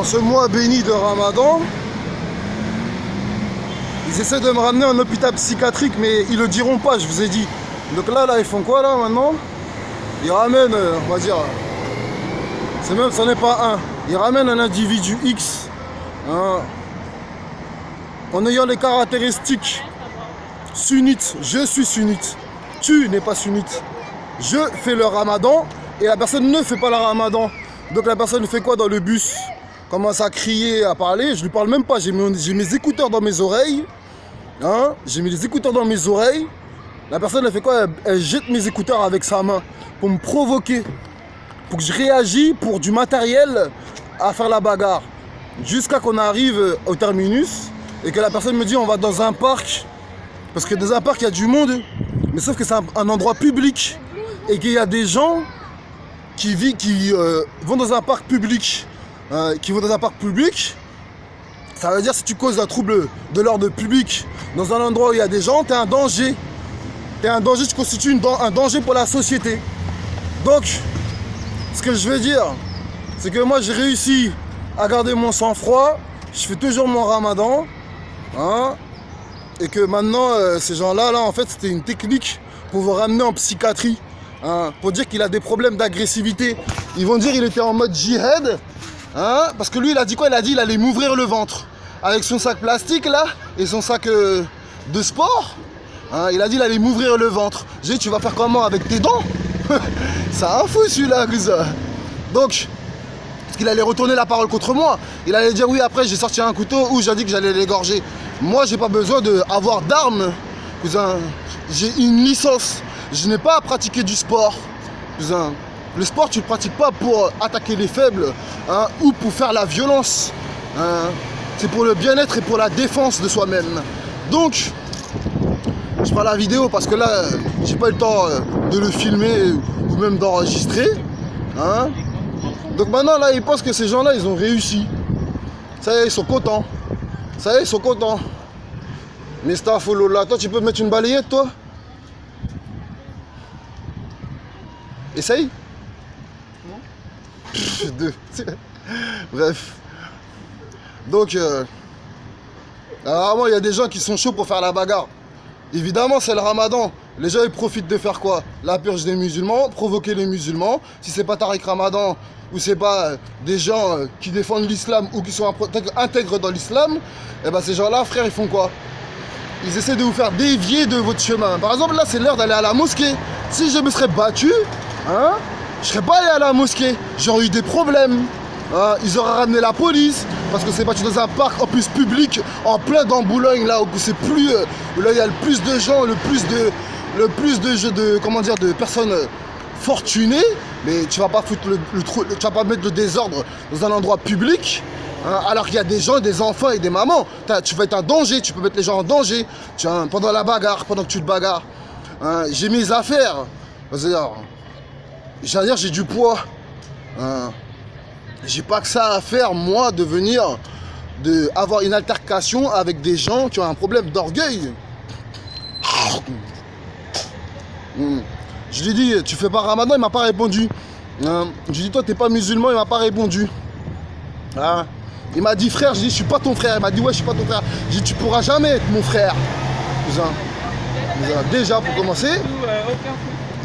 en ce mois béni de Ramadan, ils essaient de me ramener en hôpital psychiatrique, mais ils le diront pas, je vous ai dit. Donc là, ils font quoi là maintenant? Ils ramènent, on va dire, c'est même, ça n'est pas un, ils ramènent un individu X, hein, en ayant les caractéristiques sunnites. Je suis sunnite, tu n'es pas sunnite. Je fais le ramadan et la personne ne fait pas le ramadan. Donc la personne fait quoi dans le bus? Commence à crier, à parler, je lui parle même pas, j'ai mes écouteurs dans mes oreilles. Hein, j'ai mis les écouteurs dans mes oreilles. La personne elle fait quoi? Elle jette mes écouteurs avec sa main pour me provoquer, pour que je réagisse pour du matériel à faire la bagarre. Jusqu'à qu'on arrive au terminus et que la personne me dit on va dans un parc. Parce que dans un parc il y a du monde, mais sauf que c'est un endroit public et qu'il y a des gens qui vont dans un parc public. Ça veut dire si tu causes un trouble de l'ordre public dans un endroit où il y a des gens, tu es un danger. Tu es un danger, tu constitues un danger pour la société. Donc, ce que je veux dire, c'est que moi j'ai réussi à garder mon sang-froid, je fais toujours mon ramadan, hein, et que maintenant, ces gens-là, en fait, c'était une technique pour vous ramener en psychiatrie, hein, pour dire qu'il a des problèmes d'agressivité. Ils vont dire qu'il était en mode djihad, hein, parce que lui, il a dit quoi? Il a dit qu'il allait m'ouvrir le ventre. Avec son sac plastique, là, et son sac de sport, hein, il a dit qu'il allait m'ouvrir le ventre. J'ai dit, tu vas faire comment avec tes dents? C'est un fou, celui-là, ça. Donc, parce qu'il allait retourner la parole contre moi. Il allait dire, oui, après, j'ai sorti un couteau où j'ai dit que j'allais l'égorger. Moi, j'ai pas besoin d'avoir d'armes, cousin. J'ai une licence. Je n'ai pas à pratiquer du sport, cousin. Le sport, tu ne le pratiques pas pour attaquer les faibles, hein, ou pour faire la violence. Hein. C'est pour le bien-être et pour la défense de soi-même. Donc, je ferai la vidéo parce que là, j'ai pas eu le temps de le filmer ou même d'enregistrer. Hein. Donc maintenant, là, ils pensent que ces gens-là, ils ont réussi. Ça y est, ils sont contents. Ça y est, ils sont contents. Mister Folola, toi, tu peux mettre une balayette, toi? Essaye. Deux. Bref. Donc, alors moi, il y a des gens qui sont chauds pour faire la bagarre. Évidemment, c'est le ramadan. Les gens, ils profitent de faire quoi? La purge des musulmans, provoquer les musulmans. Si c'est pas Tariq Ramadan, ou c'est pas des gens qui défendent l'islam, ou qui sont intègres dans l'islam, et ben ces gens-là, frère, ils font quoi? Ils essaient de vous faire dévier de votre chemin. Par exemple, là, c'est l'heure d'aller à la mosquée. Si je me serais battu, hein, je serais pas allé à la mosquée. J'aurais eu des problèmes. Hein, ils auraient ramené la police parce que c'est battu dans un parc en plus public, en plein dans Boulogne, là où c'est plus, là il y a le plus de gens, le plus de personnes fortunées. Mais tu vas pas foutre tu vas pas mettre le désordre dans un endroit public. Hein, alors qu'il y a des gens, des enfants et des mamans. Tu vas être un danger, tu peux mettre les gens en danger. Pendant la bagarre, pendant que tu te bagarres. Hein, j'ai mes affaires. C'est-à-dire, j'ai du poids. Hein, j'ai pas que ça à faire, moi, avoir une altercation avec des gens qui ont un problème d'orgueil. Je lui ai dit, tu fais pas ramadan, il m'a pas répondu. Hein, je lui ai dit, toi, t'es pas musulman, il m'a pas répondu. Hein, il m'a dit, frère, je lui ai dit, je suis pas ton frère. Il m'a dit, ouais, je suis pas ton frère. J'ai dit, tu pourras jamais être mon frère. Cousin. Déjà, pour commencer.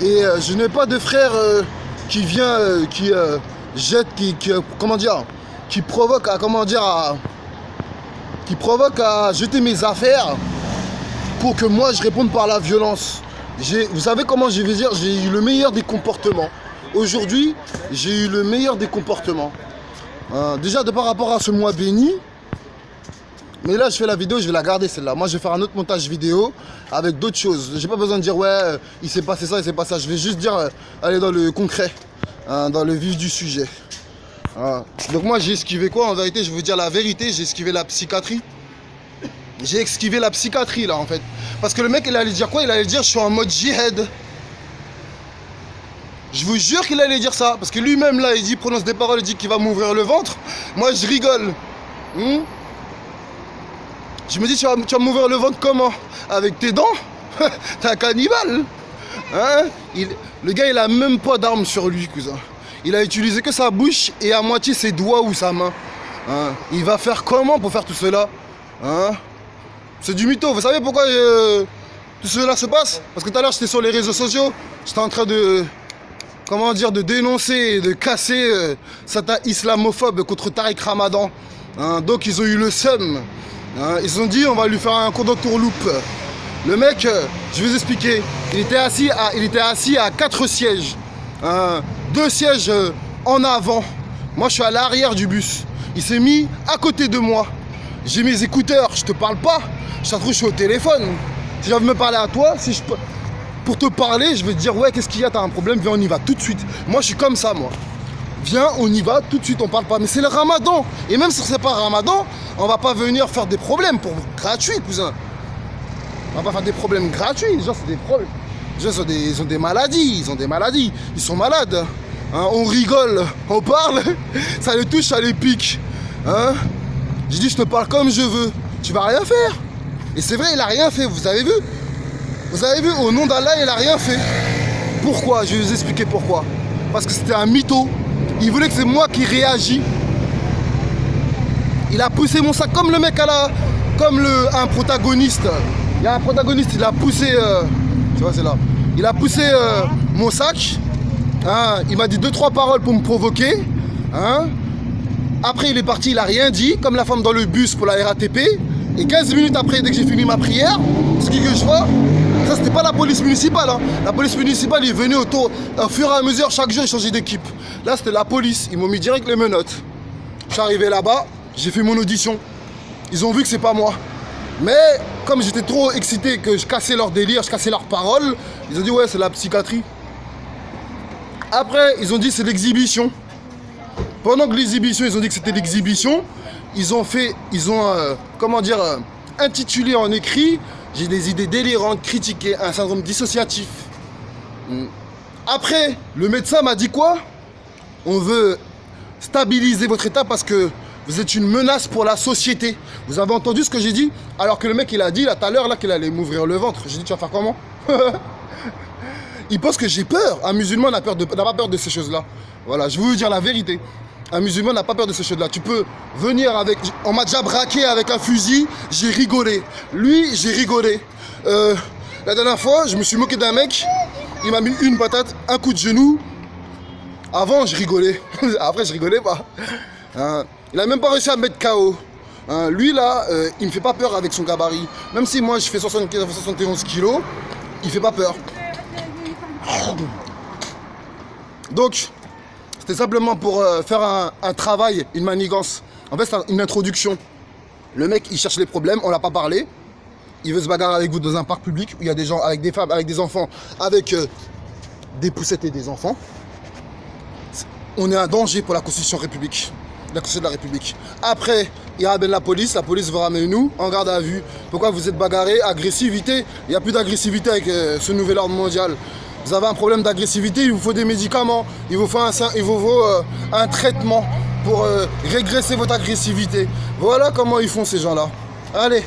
Et je n'ai pas de frère qui vient, qui jette, qui provoque à jeter mes affaires pour que moi je réponde par la violence. Vous savez comment je vais dire, j'ai eu le meilleur des comportements. Aujourd'hui, j'ai eu le meilleur des comportements. Déjà de par rapport à ce mois béni. Mais là, je fais la vidéo, je vais la garder celle-là. Moi, je vais faire un autre montage vidéo avec d'autres choses. J'ai pas besoin de dire, ouais, il s'est passé ça, il s'est passé ça. Je vais juste dire, aller dans le concret, hein, dans le vif du sujet. Donc moi, j'ai esquivé quoi? En vérité, je vais vous dire la vérité, j'ai esquivé la psychiatrie. J'ai esquivé la psychiatrie, là, en fait. Parce que le mec, il allait dire quoi? Il allait dire, je suis en mode djihad. Je vous jure qu'il allait dire ça. Parce que lui-même, là, il prononce des paroles, il dit qu'il va m'ouvrir le ventre. Moi, je rigole. Je me dis, tu vas m'ouvrir le ventre comment? Avec tes dents? T'es un cannibale. Hein? Le gars, il a même pas d'arme sur lui, cousin. Il a utilisé que sa bouche et à moitié ses doigts ou sa main. Hein? Il va faire comment pour faire tout cela? Hein? C'est du mytho. Vous savez pourquoi tout cela se passe? Parce que tout à l'heure, j'étais sur les réseaux sociaux. J'étais en train de... Comment dire? De dénoncer, de casser cet islamophobe contre Tariq Ramadan. Hein? Donc, ils ont eu le seum. Hein? Ils ont dit, on va lui faire un cours d'entourloupe. Le mec, je vais vous expliquer. Il était assis à 4 sièges. 2 sièges en avant. Moi, je suis à l'arrière du bus. Il s'est mis à côté de moi. J'ai mes écouteurs, je te parle pas. Je trouve, je suis au téléphone. Si j'ai envie de me parler à toi, pour te parler, je vais te dire, ouais, qu'est-ce qu'il y a, t'as un problème, viens, on y va tout de suite. Moi, je suis comme ça, moi. Viens, on y va tout de suite, on parle pas. Mais c'est le ramadan. Et même si c'est pas ramadan, on va pas venir faire des problèmes pour gratuit, cousin. On va pas faire des problèmes gratuits. Les gens, c'est des problèmes. Les gens, ils ont des maladies. Ils sont malades. Hein, on rigole, on parle. Ça les touche, ça les pique. Hein? J'ai dit, je te parle comme je veux. Tu vas rien faire. Et c'est vrai, il a rien fait. Vous avez vu? Vous avez vu, au nom d'Allah, il a rien fait. Pourquoi? Je vais vous expliquer pourquoi. Parce que c'était un mytho. Il voulait que c'est moi qui réagis. Il a poussé mon sac comme le mec un protagoniste. Il y a un protagoniste, il a poussé... tu vois, c'est là. Il a poussé mon sac. Hein, il m'a dit 2-3 paroles pour me provoquer. Hein. Après, il est parti, il a rien dit, comme la femme dans le bus pour la RATP. Et 15 minutes après, dès que j'ai fini ma prière, ce que je vois, ça c'était pas la police municipale. Hein. La police municipale, ils venaient au fur et à mesure, chaque jour, ils changeaient d'équipe. Là, c'était la police. Ils m'ont mis direct les menottes. Je suis arrivé là-bas, j'ai fait mon audition. Ils ont vu que c'est pas moi. Mais comme j'étais trop excité, que je cassais leur délire, je cassais leurs paroles, ils ont dit ouais, c'est la psychiatrie. Après, ils ont dit c'est l'exhibition. Pendant que l'exhibition, ils ont dit que c'était l'exhibition, ils ont intitulé en écrit, j'ai des idées délirantes, critiquer un syndrome dissociatif. Après, le médecin m'a dit quoi? On veut stabiliser votre état parce que vous êtes une menace pour la société. Vous avez entendu ce que j'ai dit? Alors que le mec, il a dit là tout à l'heure qu'il allait m'ouvrir le ventre. J'ai dit, tu vas faire comment? Il pense que j'ai peur. Un musulman n'a pas peur de ces choses-là. Voilà, je vais vous dire la vérité. Un musulman n'a pas peur de ces choses-là. Tu peux venir avec... On m'a déjà braqué avec un fusil, j'ai rigolé. Lui, j'ai rigolé. La dernière fois, je me suis moqué d'un mec. Il m'a mis une patate, un coup de genou. Avant, je rigolais. Après, je rigolais pas. Il a même pas réussi à me mettre KO. Lui, là, il me fait pas peur avec son gabarit. Même si moi, je fais 71 kilos, il fait pas peur. Donc, c'était simplement pour faire un travail, une manigance. En fait, c'est une introduction. Le mec, il cherche les problèmes, on l'a pas parlé. Il veut se bagarrer avec vous dans un parc public où il y a des gens avec des femmes, avec des enfants, avec des poussettes et des enfants. On est un danger pour la Constitution République. La Constitution de la République. Après, il ramène la police va ramener nous en garde à vue. Pourquoi vous êtes bagarrés? Agressivité. Il n'y a plus d'agressivité avec ce nouvel ordre mondial. Vous avez un problème d'agressivité, il vous faut des médicaments, il vous faut un traitement pour régresser votre agressivité. Voilà comment ils font ces gens-là. Allez.